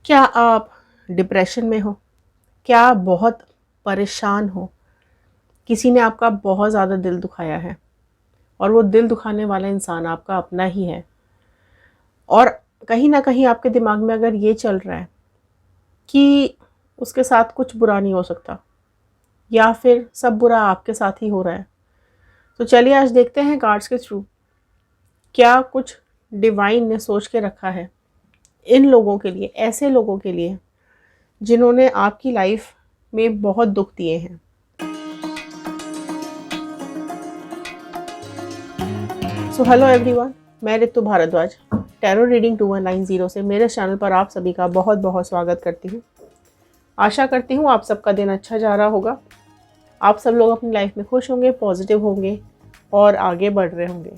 क्या आप डिप्रेशन में हो? क्या बहुत परेशान हो? किसी ने आपका बहुत ज़्यादा दिल दुखाया है और वो दिल दुखाने वाला इंसान आपका अपना ही है, और कहीं ना कहीं आपके दिमाग में अगर ये चल रहा है कि उसके साथ कुछ बुरा नहीं हो सकता, या फिर सब बुरा आपके साथ ही हो रहा है, तो चलिए आज देखते हैं कार्ड्स के थ्रू क्या कुछ डिवाइन ने सोच के रखा है इन लोगों के लिए, ऐसे लोगों के लिए जिन्होंने आपकी लाइफ में बहुत दुख दिए हैं। सो हेलो एवरीवन, मैं रितु भारद्वाज टैरो रीडिंग 2190 से मेरे चैनल पर आप सभी का बहुत बहुत स्वागत करती हूँ। आशा करती हूँ आप सबका दिन अच्छा जा रहा होगा, आप सब लोग अपनी लाइफ में खुश होंगे, पॉजिटिव होंगे और आगे बढ़ रहे होंगे।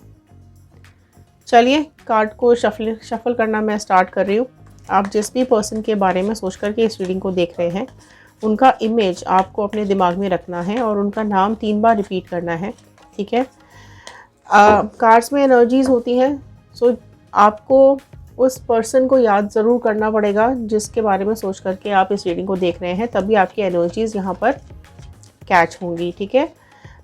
चलिए कार्ड को शफल करना मैं स्टार्ट कर रही हूँ। आप जिस भी पर्सन के बारे में सोच करके इस रीडिंग को देख रहे हैं, उनका इमेज आपको अपने दिमाग में रखना है और उनका नाम 3 बार रिपीट करना है, ठीक है। कार्ड्स में एनर्जीज होती हैं, सो आपको उस पर्सन को याद ज़रूर करना पड़ेगा जिसके बारे में सोच करके आप इस रीडिंग को देख रहे हैं, तभी आपकी एनर्जीज यहाँ पर कैच होंगी, ठीक है।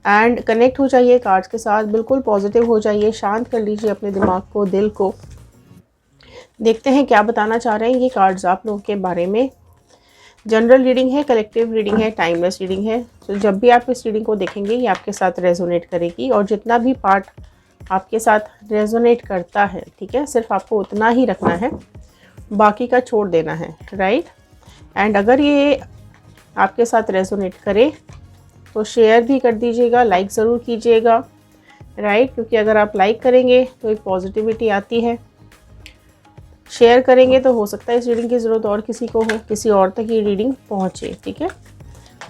एंड कनेक्ट हो जाइए कार्ड्स के साथ, बिल्कुल पॉजिटिव हो जाइए, शांत कर लीजिए अपने दिमाग को, दिल को। देखते हैं क्या बताना चाह रहे हैं ये कार्ड्स आप लोगों के बारे में। जनरल रीडिंग है, कलेक्टिव रीडिंग है, टाइमलेस रीडिंग है। तो जब भी आप इस रीडिंग को देखेंगे ये आपके साथ रेजोनेट करेगी, और जितना भी पार्ट आपके साथ रेजोनेट करता है, ठीक है, सिर्फ आपको उतना ही रखना है, बाकी का छोड़ देना है, राइट। एंड अगर ये आपके साथ रेजोनेट करे तो शेयर भी कर दीजिएगा, लाइक ज़रूर कीजिएगा, राइट, क्योंकि अगर आप लाइक करेंगे तो एक पॉजिटिविटी आती है, शेयर करेंगे तो हो सकता है इस रीडिंग की ज़रूरत और किसी को हो, किसी और तक ये रीडिंग पहुँचे, ठीक है।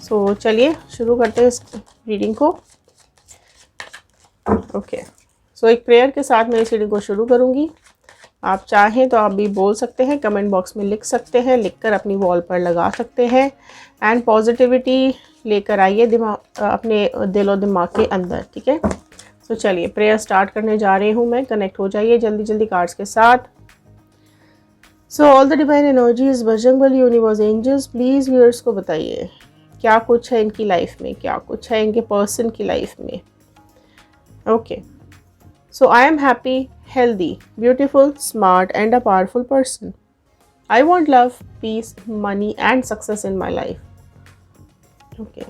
सो चलिए शुरू करते हैं इस रीडिंग को। ओके, सो एक प्रेयर के साथ मैं इस रीडिंग को शुरू करूँगी। आप चाहें तो आप भी बोल सकते हैं, कमेंट बॉक्स में लिख सकते हैं, लिखकर अपनी वॉल पर लगा सकते हैं। एंड पॉजिटिविटी लेकर आइए दिमाग, अपने दिल और दिमाग के अंदर, ठीक है। सो चलिए प्रेयर स्टार्ट करने जा रही हूँ मैं। कनेक्ट हो जाइए जल्दी जल्दी कार्ड्स के साथ। So all the divine energies, Bajrangbali, universe, angels, please viewers को बताइए क्या कुछ है इनकी लाइफ में, क्या कुछ है इनके पर्सन की लाइफ में। Okay, so I am happy, healthy, beautiful, smart and a powerful person. I want love, peace, money and success in my life. Okay.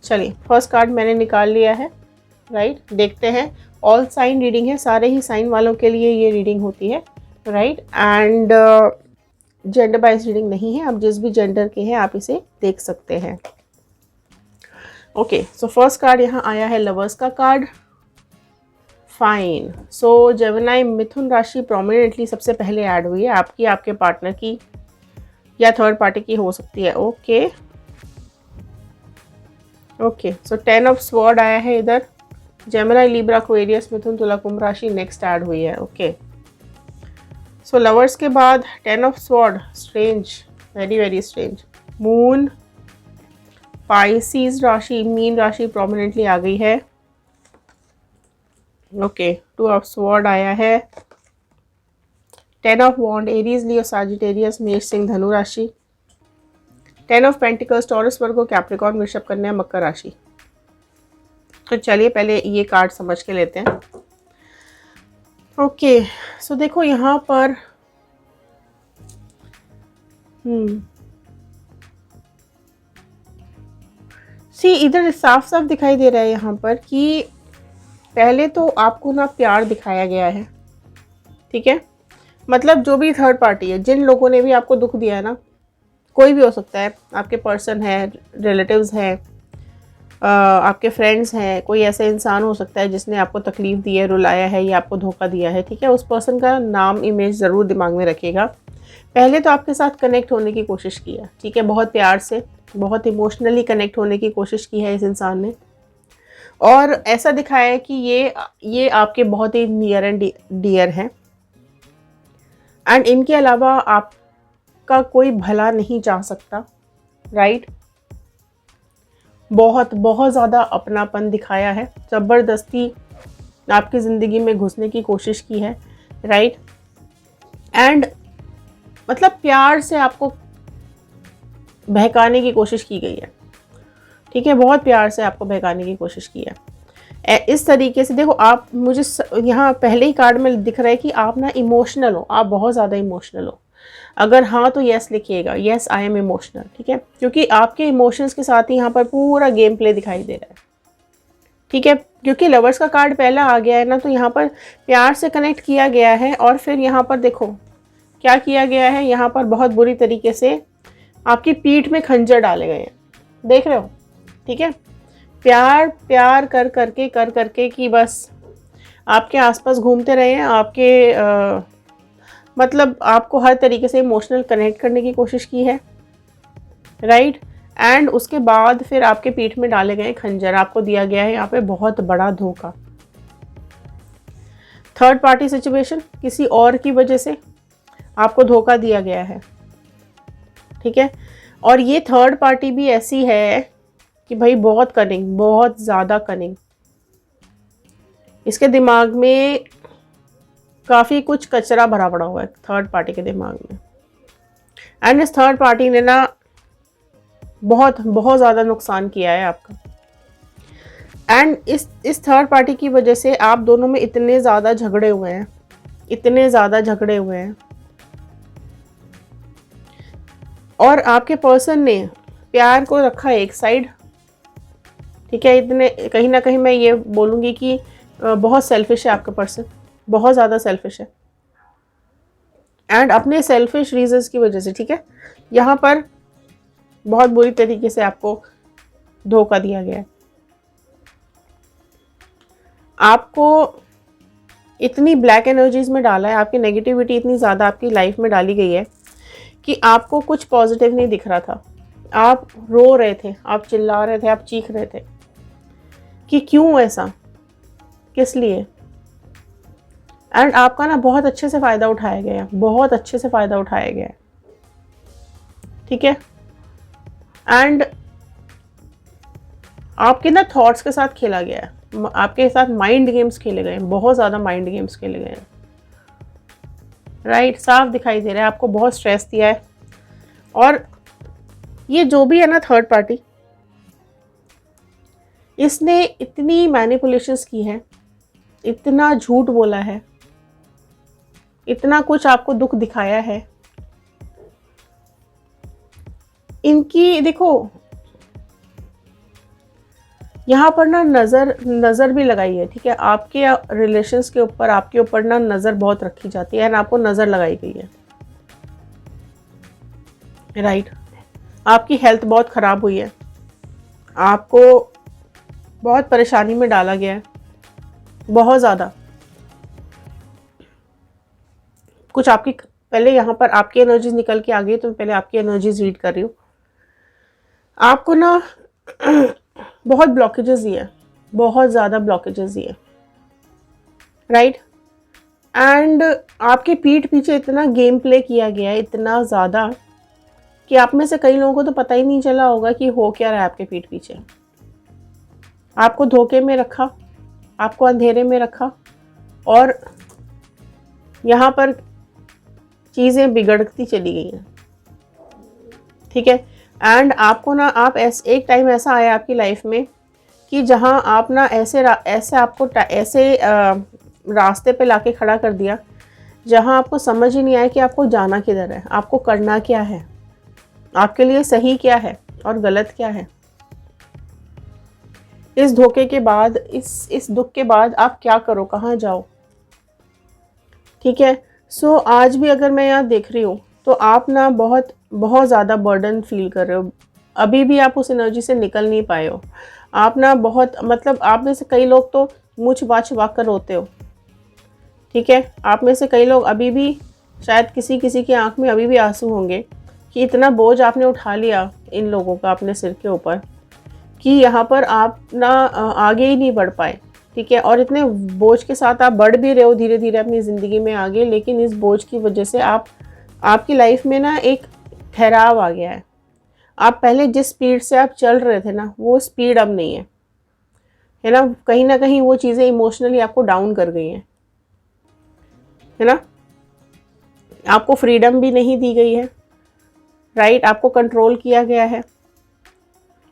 चलिए फर्स्ट कार्ड मैंने निकाल लिया है, राइट। देखते हैं, ऑल साइन रीडिंग है, सारे ही साइन वालों के लिए ये रीडिंग होती है, right. And gender wise reading नहीं है, आप जिस भी जेंडर के हैं आप इसे देख सकते हैं। ओके, सो फर्स्ट कार्ड यहाँ आया है लवर्स का कार्ड। फाइन, सो जेमिनी, मिथुन राशि प्रोमिनेंटली सबसे पहले ऐड हुई है, आपकी, आपके पार्टनर की या थर्ड पार्टी की हो सकती है। Okay okay, so 10 of sword आया है इधर। जेमिनी, लिब्रा, एक्वेरियस, मिथुन, तुला, कुंभ राशि नेक्स्ट ऐड हुई है। ओके, सो लवर्स के बाद 10 of sword, strange, very very strange. Moon, Pisces राशि, मीन राशि प्रोमिनेंटली आ गई है। ओके, 2 ऑफ स्वॉर्ड आया है। 10 of wand, Aries, Leo, Sagittarius, मेष, सिंह, धनु राशि। 10 of pentacles, Taurus, Virgo, Capricorn, वृषभ, कन्या, मकर राशि। तो चलिए पहले ये कार्ड समझ के लेते हैं। ओके, सो देखो यहाँ पर इधर साफ साफ दिखाई दे रहा है यहाँ पर कि पहले तो आपको ना प्यार दिखाया गया है, ठीक है। मतलब जो भी थर्ड पार्टी है, जिन लोगों ने भी आपको दुख दिया है ना, कोई भी हो सकता है, आपके पर्सन है, रिलेटिव्स हैं, आपके फ्रेंड्स हैं, कोई ऐसा इंसान हो सकता है जिसने आपको तकलीफ़ दी है, रुलाया है या आपको धोखा दिया है, ठीक है। उस पर्सन का नाम, इमेज ज़रूर दिमाग में रखिएगा। पहले तो आपके साथ कनेक्ट होने की कोशिश की है, ठीक है, बहुत प्यार से, बहुत इमोशनली कनेक्ट होने की कोशिश की है इस इंसान ने, और ऐसा दिखाया है कि ये आपके बहुत ही नियर एंड डियर हैं। एंड इनके अलावा आपका कोई भला नहीं चाह सकता, राइट। बहुत बहुत ज़्यादा अपनापन दिखाया है, ज़बरदस्ती आपकी ज़िंदगी में घुसने की कोशिश की है, राइट। एंड मतलब प्यार से आपको बहकाने की कोशिश की गई है, ठीक है, बहुत प्यार से आपको बहकाने की कोशिश की है। इस तरीके से देखो, आप मुझे यहाँ पहले ही कार्ड में दिख रहा है कि आप ना इमोशनल हो, आप बहुत ज़्यादा इमोशनल हो। अगर हाँ तो यस लिखिएगा, यस आई एम इमोशनल, ठीक है, क्योंकि आपके इमोशंस के साथ ही यहाँ पर पूरा गेम प्ले दिखाई दे रहा है, ठीक है, क्योंकि लवर्स का कार्ड पहला आ गया है ना, तो यहाँ पर प्यार से कनेक्ट किया गया है और फिर यहाँ पर देखो क्या किया गया है, यहाँ पर बहुत बुरी तरीके से आपकी पीठ में खंजर डाले गए हैं, देख रहे हो, ठीक है। प्यार प्यार कर करके कि बस आपके आसपास घूमते रहे हैं, आपके मतलब आपको हर तरीके से इमोशनल कनेक्ट करने की कोशिश की है, राइट। एंड उसके बाद फिर आपके पीठ में डाले गए खंजर, आपको दिया गया है यहाँ पे बहुत बड़ा धोखा। थर्ड पार्टी सिचुएशन, किसी और की वजह से आपको धोखा दिया गया है, ठीक है। और ये थर्ड पार्टी भी ऐसी है कि भाई बहुत कनिंग, बहुत ज़्यादा कनिंग, इसके दिमाग में काफ़ी कुछ कचरा भरा पड़ा हुआ है थर्ड पार्टी के दिमाग में। एंड इस थर्ड पार्टी ने ना बहुत बहुत ज़्यादा नुकसान किया है आपका। एंड इस थर्ड पार्टी की वजह से आप दोनों में इतने ज़्यादा झगड़े हुए हैं, इतने ज़्यादा झगड़े हुए हैं, और आपके पर्सन ने प्यार को रखा एक साइड, ठीक है। इतने कहीं ना कहीं मैं ये बोलूँगी कि बहुत सेल्फिश है आपका पर्सन, बहुत ज़्यादा सेल्फिश है। एंड अपने सेल्फिश रीजंस की वजह से, ठीक है, यहाँ पर बहुत बुरी तरीके से आपको धोखा दिया गया है। आपको इतनी ब्लैक एनर्जीज में डाला है, आपकी नेगेटिविटी इतनी ज़्यादा आपकी लाइफ में डाली गई है कि आपको कुछ पॉजिटिव नहीं दिख रहा था। आप रो रहे थे, आप चिल्ला रहे थे, आप चीख रहे थे कि क्यों ऐसा, किस लिए। एंड आपका ना बहुत अच्छे से फ़ायदा उठाया गया है, बहुत अच्छे से फ़ायदा उठाया गया है, ठीक है। एंड आपके ना थॉट्स के साथ खेला गया है, आपके साथ माइंड गेम्स खेले गए हैं, बहुत ज़्यादा माइंड गेम्स खेले गए हैं, राइट। साफ दिखाई दे रहा है आपको बहुत स्ट्रेस दिया है। और ये जो भी है ना थर्ड पार्टी, इसने इतनी मैनिपुलेशंस की है, इतना झूठ बोला है, इतना कुछ आपको दुख दिखाया है। इनकी देखो यहाँ पर ना नज़र भी लगाई है, ठीक है, आपके रिलेशंस के ऊपर, आपके ऊपर ना नज़र बहुत रखी जाती है एंड आपको नज़र लगाई गई है, राइट। आपकी हेल्थ बहुत ख़राब हुई है, आपको बहुत परेशानी में डाला गया है, बहुत ज़्यादा कुछ। आपकी पहले यहाँ पर आपकी एनर्जीज निकल के आ गई, तो मैं पहले आपकी एनर्जीज रीड कर रही हूँ। आपको ना बहुत ब्लॉकेजेस दिए, बहुत ज़्यादा ब्लॉकेजेस दिए, राइट। एंड आपके पीठ पीछे इतना गेम प्ले किया गया है, इतना ज़्यादा कि आप में से कई लोगों को तो पता ही नहीं चला होगा कि हो क्या रहा है आपके पीठ पीछे। आपको धोखे में रखा, आपको अंधेरे में रखा, और यहाँ पर चीज़ें बिगड़ती चली गई हैं, ठीक है। एंड आपको ना एक टाइम ऐसा आया आपकी लाइफ में कि जहाँ आप ना ऐसे आपको ऐसे रास्ते पे लाके खड़ा कर दिया जहाँ आपको समझ ही नहीं आया कि आपको जाना किधर है, आपको करना क्या है, आपके लिए सही क्या है और गलत क्या है। इस धोखे के बाद, इस दुख के बाद आप क्या करो, कहाँ जाओ, ठीक है। सो आज भी अगर मैं यहाँ देख रही हूँ तो आप ना बहुत बहुत ज़्यादा बर्डन फील कर रहे हो, अभी भी आप उस एनर्जी से निकल नहीं पाए हो। आप ना बहुत, मतलब आप में से कई लोग तो मुँह छुपा छुपा कर रोते हो, ठीक है। आप में से कई लोग अभी भी, शायद किसी किसी की आंख में अभी भी आंसू होंगे कि इतना बोझ आपने उठा लिया इन लोगों का अपने सिर के ऊपर कि यहाँ पर आप ना आगे ही नहीं बढ़ पाए, ठीक है। और इतने बोझ के साथ आप बढ़ भी रहे हो धीरे धीरे अपनी ज़िंदगी में आगे, लेकिन इस बोझ की वजह से आपकी लाइफ में ना एक ठहराव आ गया है। आप पहले जिस स्पीड से आप चल रहे थे ना, वो स्पीड अब नहीं है ना। कहीं वो चीज़ें इमोशनली आपको डाउन कर गई हैं, है ना। आपको फ्रीडम भी नहीं दी गई है, राइट। आपको कंट्रोल किया गया है,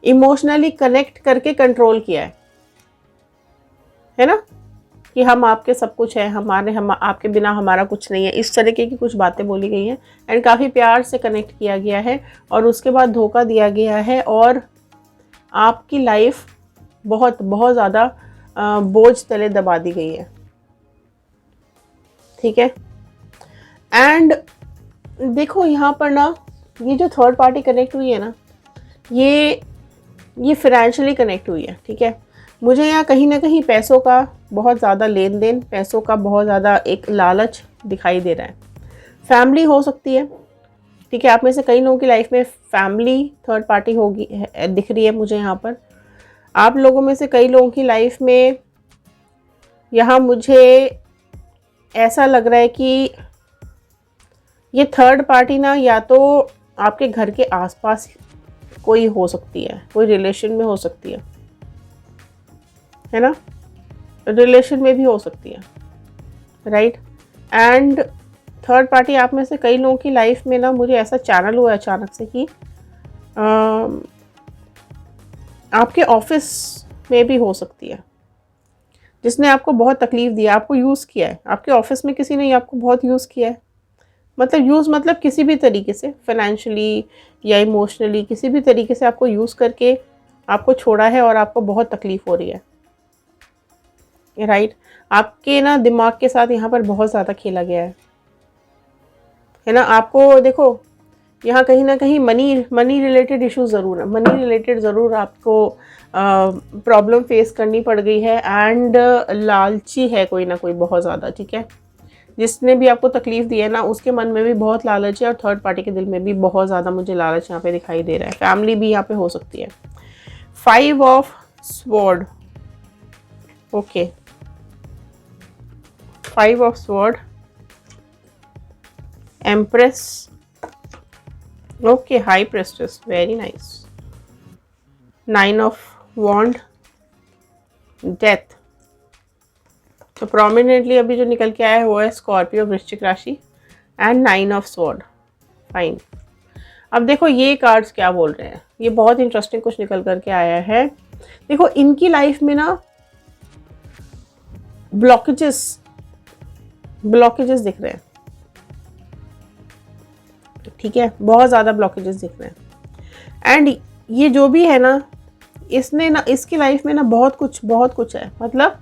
इमोशनली कनेक्ट करके कंट्रोल किया है ना, कि हम आपके सब कुछ है, हम आपके बिना हमारा कुछ नहीं है, इस तरीके की कुछ बातें बोली गई हैं। एंड काफ़ी प्यार से कनेक्ट किया गया है और उसके बाद धोखा दिया गया है और आपकी लाइफ बहुत बहुत ज़्यादा बोझ तले दबा दी गई है, ठीक है। एंड देखो यहाँ पर ना, ये जो थर्ड पार्टी कनेक्ट हुई है ना, ये फाइनेंशियली कनेक्ट हुई है, ठीक है। मुझे यहाँ कहीं ना कहीं पैसों का बहुत ज़्यादा लेन देन, पैसों का बहुत ज़्यादा एक लालच दिखाई दे रहा है। फैमिली हो सकती है, ठीक है। आप में से कई लोगों की लाइफ में फैमिली थर्ड पार्टी होगी, दिख रही है मुझे यहाँ पर। आप लोगों में से कई लोगों की लाइफ में यहाँ मुझे ऐसा लग रहा है कि ये थर्ड पार्टी ना या तो आपके घर के आसपास कोई हो सकती है, कोई रिलेशन में हो सकती है ना, रिलेशन में भी हो सकती है, राइट। एंड थर्ड पार्टी आप में से कई लोगों की लाइफ में ना मुझे ऐसा चैनल हुआ अचानक से कि आपके ऑफिस में भी हो सकती है, जिसने आपको बहुत तकलीफ दी है, आपको यूज़ किया है। आपके ऑफिस में किसी ने आपको बहुत यूज़ किया है, मतलब किसी भी तरीके से, फाइनेंशियली या इमोशनली, किसी भी तरीके से आपको यूज़ करके आपको छोड़ा है और आपको बहुत तकलीफ़ हो रही है, राइट। आपके ना दिमाग के साथ यहाँ पर बहुत ज़्यादा खेला गया है ना। आपको देखो यहाँ कहीं ना कहीं मनी रिलेटेड इश्यूज ज़रूर है, मनी रिलेटेड ज़रूर आपको प्रॉब्लम फेस करनी पड़ गई है। एंड लालची है कोई ना कोई बहुत ज़्यादा, ठीक है। जिसने भी आपको तकलीफ़ दी है ना, उसके मन में भी बहुत लालच है और थर्ड पार्टी के दिल में भी बहुत ज़्यादा मुझे लालच यहाँ पे दिखाई दे रहा है। फैमिली भी यहाँ पे हो सकती है। 5 of sword, okay, 5 of sword, empress, okay, high priestess, very nice, 9 of wand, death. तो प्रोमिनेंटली अभी जो निकल के आया है वो है स्कॉर्पियो, वृश्चिक राशि, एंड 9 ऑफ स्वॉर्ड, फाइन। अब देखो ये कार्ड्स क्या बोल रहे हैं, ये बहुत इंटरेस्टिंग कुछ निकल करके आया है। देखो इनकी लाइफ में ना ब्लॉकेजेस दिख रहे हैं, ठीक है, बहुत ज़्यादा ब्लॉकेजेस दिख रहे हैं। एंड ये जो भी है ना, इसने ना, इसकी लाइफ में ना बहुत कुछ है, मतलब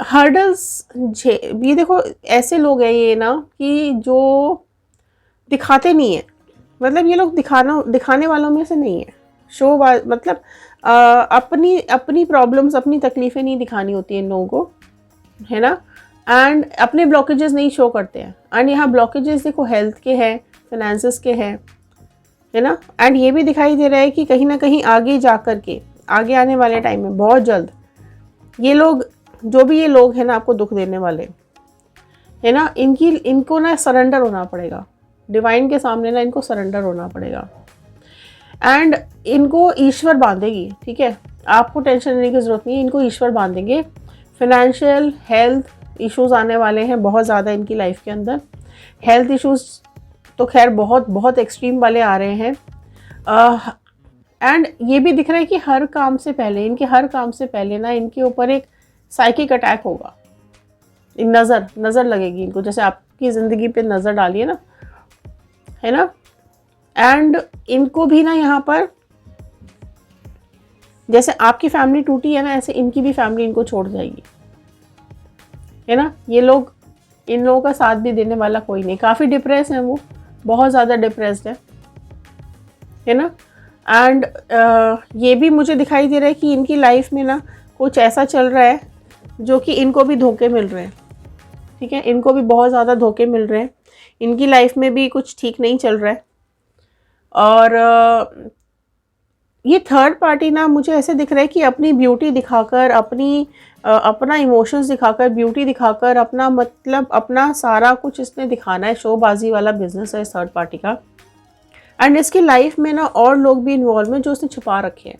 हर्डल्स। ये देखो ऐसे लोग हैं ये ना कि जो दिखाते नहीं है, मतलब ये लोग दिखाने वालों में से नहीं है। शो मतलब अपनी प्रॉब्लम्स, अपनी तकलीफ़ें नहीं दिखानी होती है इन लोगों को, है ना। एंड अपने ब्लॉकेजेस नहीं शो करते हैं। एंड यहाँ ब्लॉकेजेस देखो हेल्थ के हैं, फाइनेंसेस के हैं, है ना। एंड ये भी दिखाई दे रहा है कि कहीं ना कहीं आगे जा कर के, आगे आने वाले टाइम में बहुत जल्द ये लोग, जो भी ये लोग हैं ना आपको दुख देने वाले, है ना, इनको ना सरेंडर होना पड़ेगा डिवाइन के सामने ना, इनको सरेंडर होना पड़ेगा। एंड इनको ईश्वर बांधेगी, ठीक है। आपको टेंशन लेने की ज़रूरत नहीं है, इनको ईश्वर बांधेंगे। फाइनेंशियल हेल्थ इश्यूज़ आने वाले हैं बहुत ज़्यादा इनकी लाइफ के अंदर। हेल्थ इश्यूज़ तो खैर बहुत एक्सट्रीम वाले आ रहे हैं। एंड ये भी दिख रहा है कि इनके हर काम से पहले ना इनके ऊपर एक साइकिक अटैक होगा। नज़र लगेगी इनको, जैसे आपकी ज़िंदगी पे नज़र डालिए ना, है ना। एंड इनको भी ना यहाँ पर, जैसे आपकी फैमिली टूटी है ना, ऐसे इनकी भी फैमिली इनको छोड़ जाएगी, है ना। इन लोगों का साथ भी देने वाला कोई नहीं, काफ़ी डिप्रेस है वो, बहुत ज़्यादा डिप्रेस्ड है ना। एंड ये भी मुझे दिखाई दे रहा है कि इनकी लाइफ में ना कुछ ऐसा चल रहा है जो कि इनको भी धोखे मिल रहे हैं, ठीक है। इनको भी बहुत ज़्यादा धोखे मिल रहे हैं, इनकी लाइफ में भी कुछ ठीक नहीं चल रहा है। और ये थर्ड पार्टी ना मुझे ऐसे दिख रहा है कि अपनी ब्यूटी दिखाकर, अपना इमोशंस दिखाकर, ब्यूटी दिखाकर, अपना सारा कुछ इसने दिखाना है। शोबाजी वाला बिजनेस है इस थर्ड पार्टी का। एंड इसकी लाइफ में ना और लोग भी इन्वॉल्व हैं जो उसने छुपा रखे हैं।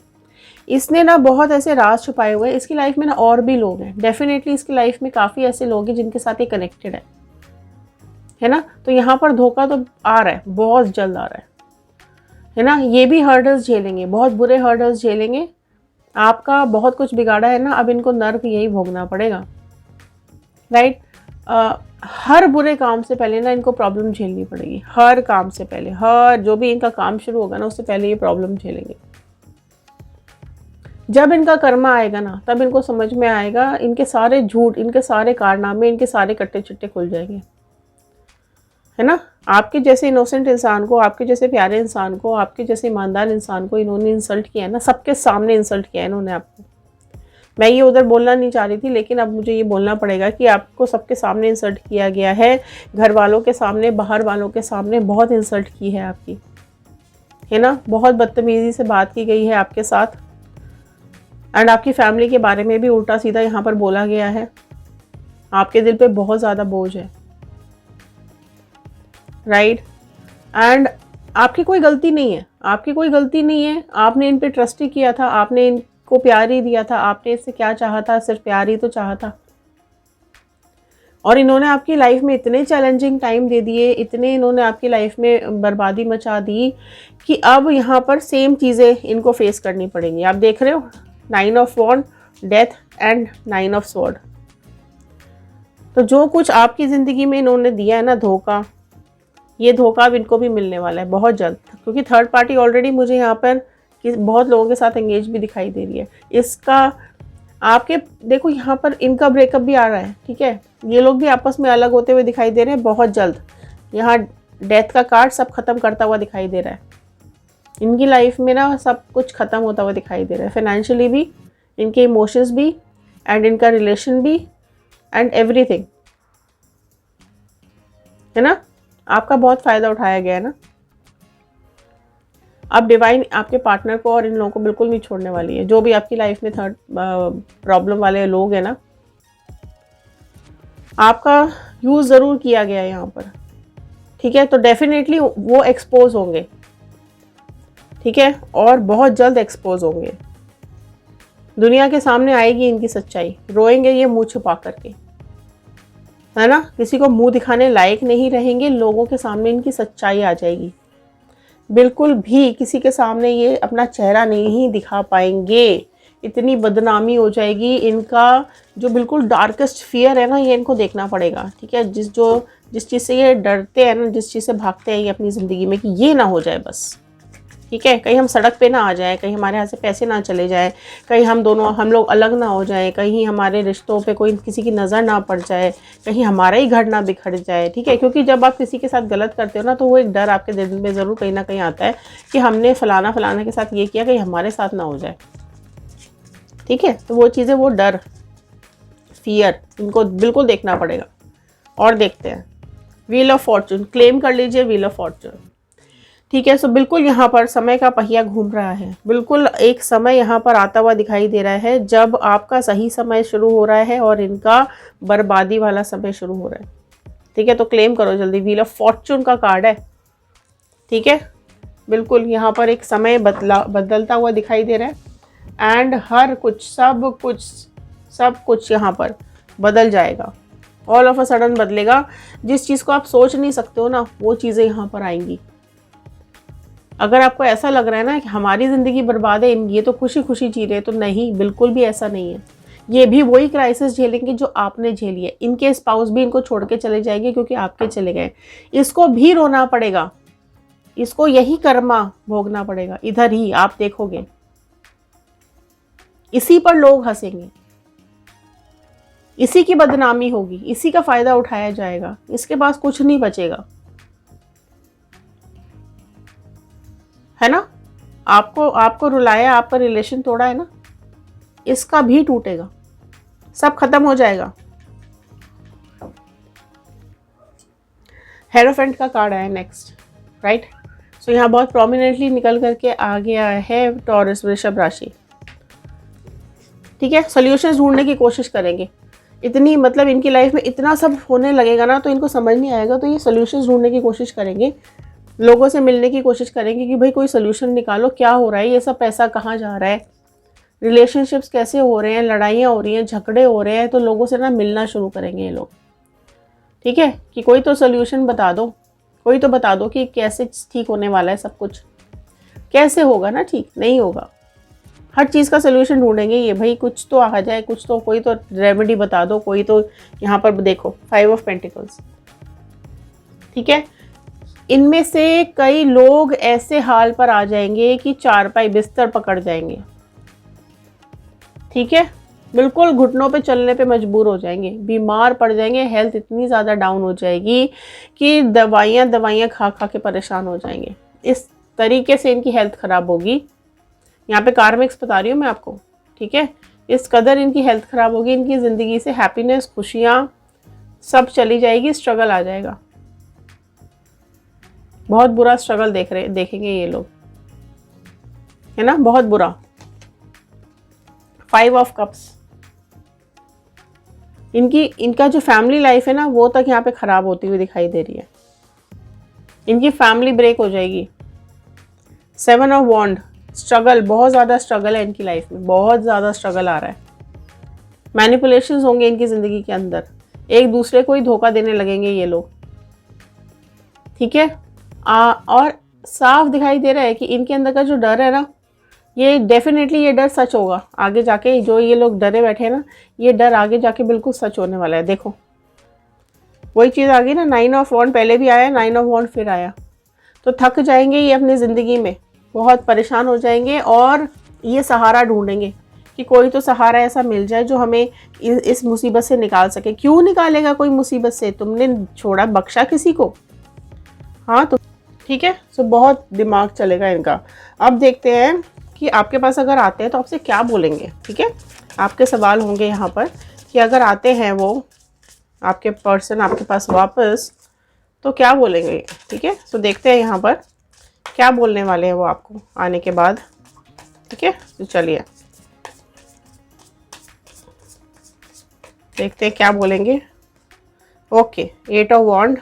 इसने ना बहुत ऐसे राज छुपाए हुए हैं। इसकी लाइफ में ना और भी लोग हैं, डेफिनेटली इसकी लाइफ में काफ़ी ऐसे लोग हैं जिनके साथ ये कनेक्टेड है ना। तो यहाँ पर धोखा तो आ रहा है, बहुत जल्द आ रहा है ना। ये भी हर्डल्स झेलेंगे, बहुत बुरे हर्डल्स झेलेंगे। आपका बहुत कुछ बिगाड़ा है ना, अब इनको नर्क यही भोगना पड़ेगा, राइट। हर बुरे काम से पहले ना इनको प्रॉब्लम झेलनी पड़ेगी, हर काम से पहले, हर जो भी इनका काम शुरू होगा ना उससे पहले ये प्रॉब्लम झेलेंगे। जब इनका कर्मा आएगा ना तब इनको समझ में आएगा, इनके सारे झूठ, इनके सारे कारनामे, इनके सारे कट्टे चिट्टे खुल जाएंगे, है ना। आपके जैसे इनोसेंट इंसान को, आपके जैसे प्यारे इंसान को, आपके जैसे ईमानदार इंसान को इन्होंने इंसल्ट किया है ना, सबके सामने इंसल्ट किया है इन्होंने आपको। मैं ये उधर बोलना नहीं चाह रही थी, लेकिन अब मुझे ये बोलना पड़ेगा कि आपको सबके सामने इंसल्ट किया गया है, घर वालों के सामने, बाहर वालों के सामने बहुत इंसल्ट की है आपकी, है ना। बहुत बदतमीज़ी से बात की गई है आपके साथ, एंड आपकी फैमिली के बारे में भी उल्टा सीधा यहाँ पर बोला गया है। आपके दिल पे बहुत ज़्यादा बोझ है, राइट। एंड आपकी कोई गलती नहीं है, आपकी कोई गलती नहीं है। आपने इन पे ट्रस्ट ही किया था, आपने इनको प्यार ही दिया था। आपने इससे क्या चाहा था? सिर्फ प्यार ही तो चाहा था। और इन्होंने आपकी लाइफ में इतने चैलेंजिंग टाइम दे दिए, इतने इन्होंने आपकी लाइफ में बर्बादी मचा दी कि अब यहाँ पर सेम चीज़ें इनको फेस करनी पड़ेंगी। आप देख रहे हो 9 of wand, death and 9 of sword. तो जो कुछ आपकी ज़िंदगी में इन्होंने दिया है ना धोखा, ये धोखा अब इनको भी मिलने वाला है बहुत जल्द, क्योंकि थर्ड पार्टी ऑलरेडी मुझे यहाँ पर बहुत लोगों के साथ एंगेज भी दिखाई दे रही है। इसका आपके देखो यहाँ पर इनका ब्रेकअप भी आ रहा है, ठीक है। ये लोग भी आपस में अलग होते हुए दिखाई दे रहे हैं बहुत जल्द। यहाँ डेथ का कार्ड सब खत्म करता हुआ दिखाई दे रहा है। इनकी लाइफ में ना सब कुछ खत्म होता हुआ दिखाई दे रहा है, फाइनेंशियली भी, इनके इमोशंस भी, एंड इनका रिलेशन भी, एंड एवरीथिंग, है ना। आपका बहुत फ़ायदा उठाया गया है ना। अब डिवाइन आपके पार्टनर को और इन लोगों को बिल्कुल नहीं छोड़ने वाली है। जो भी आपकी लाइफ में थर्ड प्रॉब्लम वाले लोग हैं ना, आपका यूज़ ज़रूर किया गया है यहाँ पर, ठीक है। तो डेफिनेटली वो एक्सपोज होंगे, ठीक है, और बहुत जल्द एक्सपोज होंगे। दुनिया के सामने आएगी इनकी सच्चाई, रोएंगे ये मुंह छुपा करके, है ना। किसी को मुंह दिखाने लायक नहीं रहेंगे, लोगों के सामने इनकी सच्चाई आ जाएगी। बिल्कुल भी किसी के सामने ये अपना चेहरा नहीं दिखा पाएंगे, इतनी बदनामी हो जाएगी। इनका जो बिल्कुल डार्केस्ट फियर है ना, ये इनको देखना पड़ेगा, ठीक है। जिस चीज़ से ये डरते हैं ना, जिस चीज़ से भागते हैं ये अपनी ज़िंदगी में, कि ये ना हो जाए बस, ठीक है। कहीं हम सड़क पे ना आ जाएं, कहीं हमारे यहाँ से पैसे ना चले जाएं, कहीं हम लोग अलग ना हो जाएं, कहीं हमारे रिश्तों पे कोई किसी की नज़र ना पड़ जाए, कहीं हमारा ही घर ना बिखर जाए, ठीक है। क्योंकि जब आप किसी के साथ गलत करते हो ना, तो वो एक डर आपके दिल में ज़रूर कहीं ना कहीं आता है कि हमने फलाना के साथ ये किया, कहीं हमारे साथ ना हो जाए, ठीक है। तो वो चीज़ें, वो डर, फियर, इनको बिल्कुल देखना पड़ेगा। और देखते हैं व्हील ऑफ फॉर्चून, क्लेम कर लीजिए व्हील ऑफ फॉर्चून, ठीक है। सो बिल्कुल यहाँ पर समय का पहिया घूम रहा है। बिल्कुल एक समय यहाँ पर आता हुआ दिखाई दे रहा है जब आपका सही समय शुरू हो रहा है और इनका बर्बादी वाला समय शुरू हो रहा है, ठीक है। तो क्लेम करो जल्दी, व्हील ऑफ फॉर्चून का कार्ड है, ठीक है। बिल्कुल यहाँ पर एक समय बदलता हुआ दिखाई दे रहा है, एंड हर कुछ, सब कुछ यहाँ पर बदल जाएगा, ऑल ऑफ अ सडन बदलेगा। जिस चीज़ को आप सोच नहीं सकते हो ना, वो चीज़ें यहाँ पर आएंगी। अगर आपको ऐसा लग रहा है ना कि हमारी ज़िंदगी बर्बाद है, ये तो खुशी खुशी जी रहे हैं, तो नहीं, बिल्कुल भी ऐसा नहीं है। ये भी वही क्राइसिस झेलेंगे जो आपने झेली है। इनके स्पाउस भी इनको छोड़ के चले जाएंगे क्योंकि आपके चले गए। इसको भी रोना पड़ेगा, इसको यही कर्मा भोगना पड़ेगा, इधर ही आप देखोगे, इसी पर लोग हंसेंगे, इसी की बदनामी होगी, इसी का फ़ायदा उठाया जाएगा, इसके पास कुछ नहीं बचेगा, है ना। आपको रुलाया, आपका रिलेशन तोड़ा है ना, इसका भी टूटेगा, सब खत्म हो जाएगा। हेरोफेंट का कार्ड आया नेक्स्ट, राइट। सो यहाँ बहुत प्रोमिनेंटली निकल करके आ गया है टॉरस, वृषभ राशि, ठीक है। सॉल्यूशंस ढूंढने की कोशिश करेंगे। इतनी मतलब इनकी लाइफ में इतना सब होने लगेगा ना, तो इनको समझ नहीं आएगा, तो ये सॉल्यूशंस ढूंढने की कोशिश करेंगे, लोगों से मिलने की कोशिश करेंगे कि भाई कोई सॉल्यूशन निकालो, क्या हो रहा है, ये सब पैसा कहाँ जा रहा है, रिलेशनशिप्स कैसे हो रहे हैं, लड़ाइयाँ हो रही हैं, झगड़े हो रहे हैं, तो लोगों से ना मिलना शुरू करेंगे ये लोग। ठीक है, कि कोई तो सोल्यूशन बता दो, कोई तो बता दो कि कैसे ठीक होने वाला है सब कुछ। कैसे होगा ना ठीक, नहीं होगा। हर चीज़ का सोल्यूशन ढूंढेंगे ये, भाई कुछ तो आ जाए, कुछ तो कोई तो रेमेडी बता दो, कोई तो। यहाँ पर देखो 5 ऑफ पेंटिकल्स। ठीक है, इनमें से कई लोग ऐसे हाल पर आ जाएंगे कि चारपाई बिस्तर पकड़ जाएंगे। ठीक है, बिल्कुल घुटनों पे चलने पे मजबूर हो जाएंगे, बीमार पड़ जाएंगे, हेल्थ इतनी ज़्यादा डाउन हो जाएगी कि दवाइयाँ खा खा के परेशान हो जाएंगे। इस तरीके से इनकी हेल्थ ख़राब होगी। यहाँ पे कार्मिक्स बता रही हूँ मैं आपको। ठीक है, इस कदर इनकी हेल्थ ख़राब होगी, इनकी ज़िंदगी से हैप्पीनेस, खुशियाँ सब चली जाएगी, स्ट्रगल आ जाएगा। बहुत बुरा स्ट्रगल देखेंगे ये लोग, है ना, बहुत बुरा। 5 ऑफ कप्स। इनका जो फैमिली लाइफ है ना, वो तक यहाँ पे ख़राब होती हुई दिखाई दे रही है। इनकी फैमिली ब्रेक हो जाएगी। 7 ऑफ वॉन्ड। स्ट्रगल, बहुत ज़्यादा स्ट्रगल है इनकी लाइफ में, बहुत ज़्यादा स्ट्रगल आ रहा है। मैनिपुलेशंस होंगे इनकी ज़िंदगी के अंदर, एक दूसरे को ही धोखा देने लगेंगे ये लोग। ठीक है, और साफ दिखाई दे रहा है कि इनके अंदर का जो डर है ना, ये डेफिनेटली ये डर सच होगा आगे जाके। जो ये लोग डरे बैठे हैं ना, ये डर आगे जाके बिल्कुल सच होने वाला है। देखो वही चीज़ आ गई ना, 9 ऑफ वॉन्ड पहले भी आया, 9 ऑफ वॉन्ड फिर आया। तो थक जाएंगे ये अपनी ज़िंदगी में, बहुत परेशान हो जाएंगे और ये सहारा ढूंढेंगे कि कोई तो सहारा ऐसा मिल जाए जो हमें इस मुसीबत से निकाल सके। क्यों निकालेगा कोई मुसीबत से? तुमने छोड़ा, बख्शा किसी को? हाँ, तो ठीक है। सो बहुत दिमाग चलेगा इनका। अब देखते हैं कि आपके पास अगर आते हैं तो आपसे क्या बोलेंगे। ठीक है, आपके सवाल होंगे यहाँ पर कि अगर आते हैं वो आपके पर्सन आपके पास वापस, तो क्या बोलेंगे। ठीक है, सो देखते हैं यहाँ पर क्या बोलने वाले हैं वो आपको आने के बाद। ठीक है, तो चलिए देखते हैं क्या बोलेंगे। Okay, 8 of wand,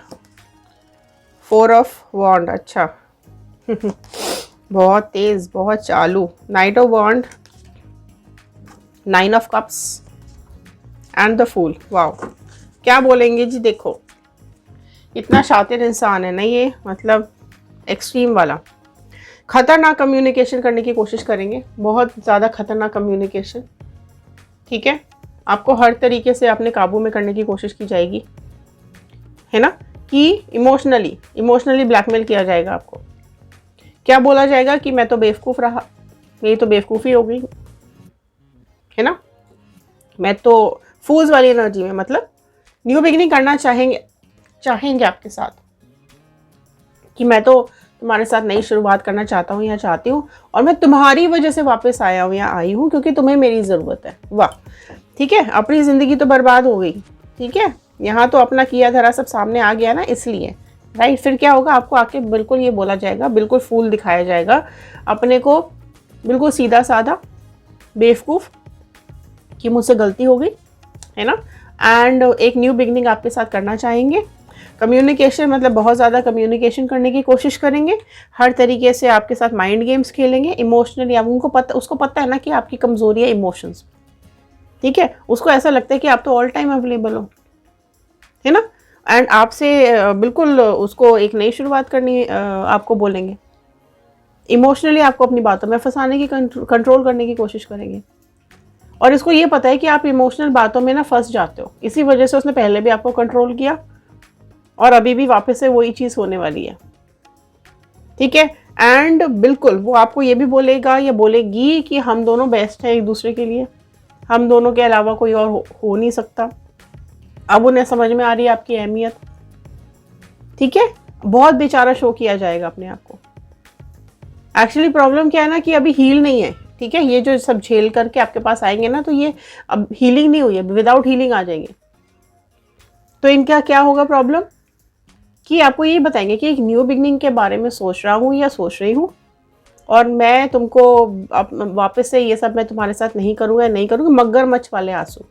4 of wand. अच्छा बहुत तेज, बहुत चालू। 9 of wand, 9 of cups and the fool. Wow, क्या बोलेंगे जी। देखो इतना शातिर इंसान है ना ये, मतलब एक्सट्रीम वाला। खतरनाक कम्युनिकेशन करने की कोशिश करेंगे, बहुत ज़्यादा खतरनाक कम्युनिकेशन। ठीक है, आपको हर तरीके से अपने काबू में करने की कोशिश की जाएगी, है ना, कि इमोशनली ब्लैकमेल किया जाएगा आपको। क्या बोला जाएगा कि मैं तो बेवकूफ़ रहा, मेरी तो बेवकूफ़ी हो गई, है ना, मैं तो फूल्स वाली एनर्जी में, मतलब न्यू बिगिनिंग करना चाहेंगे आपके साथ, कि मैं तो तुम्हारे साथ नई शुरुआत करना चाहता हूँ या चाहती हूँ, और मैं तुम्हारी वजह से वापस आया हूँ या आई हूँ क्योंकि तुम्हें मेरी ज़रूरत है। वाह, ठीक है, अपनी ज़िंदगी तो बर्बाद हो गई। ठीक है, यहाँ तो अपना किया धरा सब सामने आ गया ना, इसलिए राइट। फिर क्या होगा, आपको आके बिल्कुल ये बोला जाएगा, बिल्कुल फूल दिखाया जाएगा अपने को, बिल्कुल सीधा साधा बेवकूफ़, कि मुझसे गलती हो गई, है ना, एंड एक न्यू बिगनिंग आपके साथ करना चाहेंगे। कम्युनिकेशन, मतलब बहुत ज़्यादा कम्युनिकेशन करने की कोशिश करेंगे, हर तरीके से आपके साथ माइंड गेम्स खेलेंगे। इमोशनली आप उसको पता है ना कि आपकी कमज़ोरी है इमोशंस। ठीक है, उसको ऐसा लगता है कि आप तो ऑल टाइम अवेलेबल हो, है ना, एंड आपसे बिल्कुल उसको एक नई शुरुआत करनी आपको बोलेंगे। इमोशनली आपको अपनी बातों में फंसाने की, कंट्रोल करने की कोशिश करेंगे। और इसको ये पता है कि आप इमोशनल बातों में ना फंस जाते हो, इसी वजह से उसने पहले भी आपको कंट्रोल किया और अभी भी वापस से वही चीज़ होने वाली है। ठीक है, एंड बिल्कुल वो आपको ये भी बोलेगा या बोलेगी कि हम दोनों बेस्ट हैं एक दूसरे के लिए, हम दोनों के अलावा कोई और हो नहीं सकता। अब उन्हें समझ में आ रही है आपकी अहमियत। ठीक है, बहुत बेचारा शो किया जाएगा अपने आप को। एक्चुअली प्रॉब्लम क्या है ना कि अभी हील नहीं है। ठीक है, ये जो सब झेल करके आपके पास आएंगे ना, तो ये अब हीलिंग नहीं हुई है, विदाउट हीलिंग आ जाएंगे। तो इनका क्या होगा प्रॉब्लम, कि आपको ये बताएंगे कि एक न्यू बिगनिंग के बारे में सोच रहा हूँ या सोच रही हूँ, और मैं तुमको वापस से ये सब मैं तुम्हारे साथ नहीं करूँगा। मगरमच्छ वाले आंसू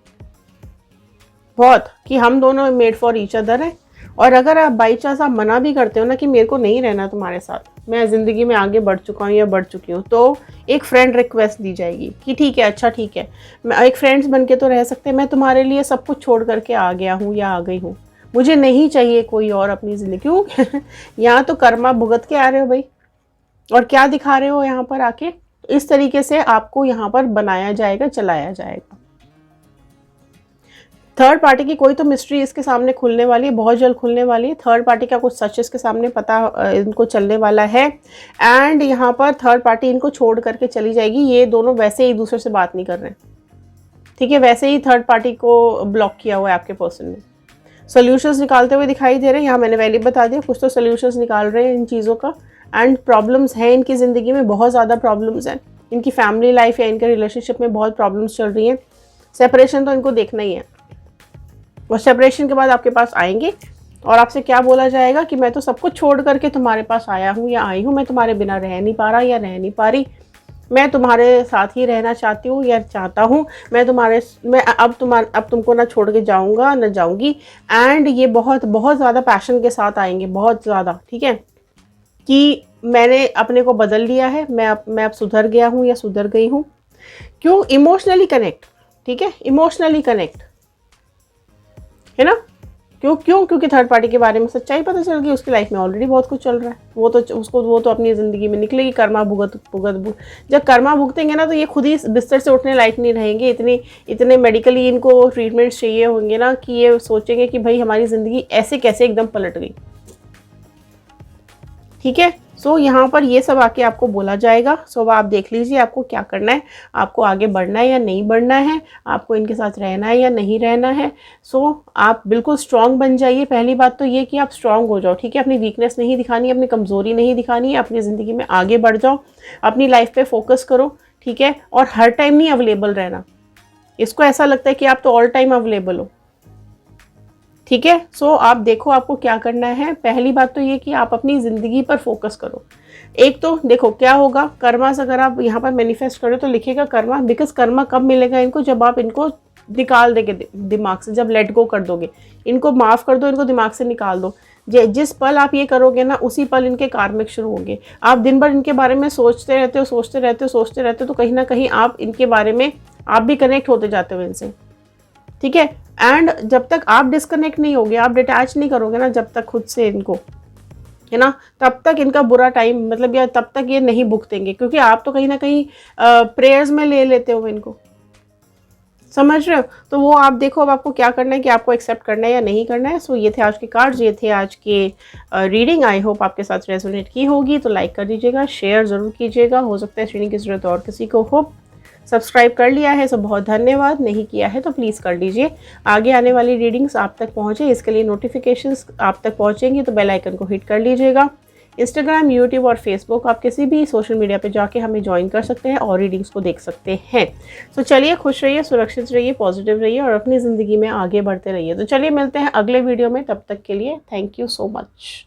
बहुत, कि हम दोनों मेड फॉर ईच अदर है। और अगर आप बाई चांस आप मना भी करते हो ना कि मेरे को नहीं रहना तुम्हारे साथ, मैं ज़िंदगी में आगे बढ़ चुका हूँ या बढ़ चुकी हूँ, तो एक फ्रेंड रिक्वेस्ट दी जाएगी कि ठीक है, अच्छा ठीक है, मैं एक फ्रेंड्स बन के तो रह सकते हैं, मैं तुम्हारे लिए सब कुछ छोड़ करके आ गया हूँ या आ गई हूँ, मुझे नहीं चाहिए कोई और अपनी ज़िंदगी। क्यों? यहाँ तो कर्मा भुगत के आ रहे हो भाई, और क्या दिखा रहे हो यहाँ पर आके। इस तरीके से आपको यहाँ पर बनाया जाएगा, चलाया जाएगा। थर्ड पार्टी की कोई तो मिस्ट्री इसके सामने खुलने वाली है, बहुत जल्द खुलने वाली है। थर्ड पार्टी का कुछ सच इसके सामने पता इनको चलने वाला है। एंड यहाँ पर थर्ड पार्टी इनको छोड़ करके चली जाएगी। ये दोनों वैसे एक दूसरे से बात नहीं कर रहे हैं, ठीक है, वैसे ही थर्ड पार्टी को ब्लॉक किया हुआ है आपके पर्सन ने। सोल्यूशंस निकालते हुए दिखाई दे रहे हैं। यहाँ मैंने पहले बता दिया, कुछ तो सोल्यूशंस निकाल रहे हैं इन चीज़ों का। एंड प्रॉब्लम्स हैं इनकी ज़िंदगी में, बहुत ज़्यादा प्रॉब्लम्स हैं। इनकी फैमिली लाइफ या इनके रिलेशनशिप में बहुत प्रॉब्लम्स चल रही हैं। सेपरेशन तो इनको देखना ही है, और सेपरेशन के बाद आपके पास आएंगे और आपसे क्या बोला जाएगा कि मैं तो सब कुछ छोड़ करके तुम्हारे पास आया हूँ या आई हूँ, मैं तुम्हारे बिना रह नहीं पा रहा या रह नहीं पा रही, मैं तुम्हारे साथ ही रहना चाहती हूँ या चाहता हूँ, मैं अब तुमको ना छोड़ के जाऊँगा ना जाऊँगी। एंड ये बहुत बहुत ज़्यादा पैशन के साथ आएंगे, बहुत ज़्यादा, ठीक है, कि मैंने अपने को बदल लिया है, मैं अब सुधर गया हूँ या सुधर गई हूँ। क्यों? इमोशनली कनेक्ट, ठीक है, इमोशनली कनेक्ट, है ना। क्योंकि थर्ड पार्टी के बारे में सच्चाई पता चल गई, उसकी लाइफ में ऑलरेडी बहुत कुछ चल रहा है, वो तो अपनी ज़िंदगी में निकलेगी। कर्मा भुगत जब कर्मा भुगतेंगे ना, तो ये खुद ही बिस्तर से उठने लायक नहीं रहेंगे। इतने मेडिकली इनको ट्रीटमेंट्स चाहिए होंगे ना, कि ये सोचेंगे कि भाई हमारी ज़िंदगी ऐसे कैसे एकदम पलट गई, ठीक है। सो यहाँ पर ये सब आके आपको बोला जाएगा। सो आप देख लीजिए आपको क्या करना है, आपको आगे बढ़ना है या नहीं बढ़ना है, आपको इनके साथ रहना है या नहीं रहना है। सो आप बिल्कुल स्ट्रांग बन जाइए। पहली बात तो ये कि आप स्ट्रांग हो जाओ, ठीक है, अपनी वीकनेस नहीं दिखानी है, अपनी कमज़ोरी नहीं दिखानी है, अपनी ज़िंदगी में आगे बढ़ जाओ, अपनी लाइफ पे फोकस करो, ठीक है। और हर टाइम नहीं अवेलेबल रहना। इसको ऐसा लगता है कि आप तो ऑल टाइम अवेलेबल हो, ठीक है। सो आप देखो आपको क्या करना है। पहली बात तो ये कि आप अपनी ज़िंदगी पर फोकस करो। एक तो देखो क्या होगा, कर्मा से अगर आप यहाँ पर मैनिफेस्ट करो तो लिखेगा कर्मा, बिकॉज कर्मा कब मिलेगा इनको, जब आप इनको निकाल देंगे दिमाग से, जब लेट गो कर दोगे, इनको माफ़ कर दो, इनको दिमाग से निकाल दो। जिस पल आप ये करोगे ना, उसी पल इनके कार्मिक शुरू होंगे। आप दिन भर इनके बारे में सोचते रहते हो, तो कहीं ना कहीं आप इनके बारे में आप भी कनेक्ट होते जाते हो इनसे, ठीक है। एंड जब तक आप डिस्कनेक्ट नहीं होगे, आप डिटैच नहीं करोगे ना जब तक खुद से इनको, है ना, तब तक इनका बुरा टाइम, मतलब या तब तक ये नहीं भुगतेंगे, क्योंकि आप तो कहीं ना कहीं प्रेयर्स में ले लेते हो इनको, समझ रहे हो। तो वो आप देखो अब आपको क्या करना है, कि आपको एक्सेप्ट करना है या नहीं करना है। सो ये थे आज के कार्ड्स, ये थे आज के रीडिंग। आई होप आपके साथ रेजोनेट की होगी, तो लाइक कर दीजिएगा, शेयर ज़रूर कीजिएगा, हो सकता है रीडिंग की ज़रूरत और किसी को हो। सब्सक्राइब कर लिया है सो बहुत धन्यवाद, नहीं किया है तो प्लीज़ कर लीजिए। आगे आने वाली रीडिंग्स आप तक पहुँचे, इसके लिए नोटिफिकेशंस आप तक पहुँचेंगी तो बेल आइकन को हिट कर लीजिएगा। इंस्टाग्राम, यूट्यूब और फेसबुक, आप किसी भी सोशल मीडिया पे जाके हमें ज्वाइन कर सकते हैं और रीडिंग्स को देख सकते हैं। तो चलिए, खुश रहिए, सुरक्षित रहिए, पॉजिटिव रहिए और अपनी ज़िंदगी में आगे बढ़ते रहिए। तो चलिए मिलते हैं अगले वीडियो में, तब तक के लिए थैंक यू सो मच।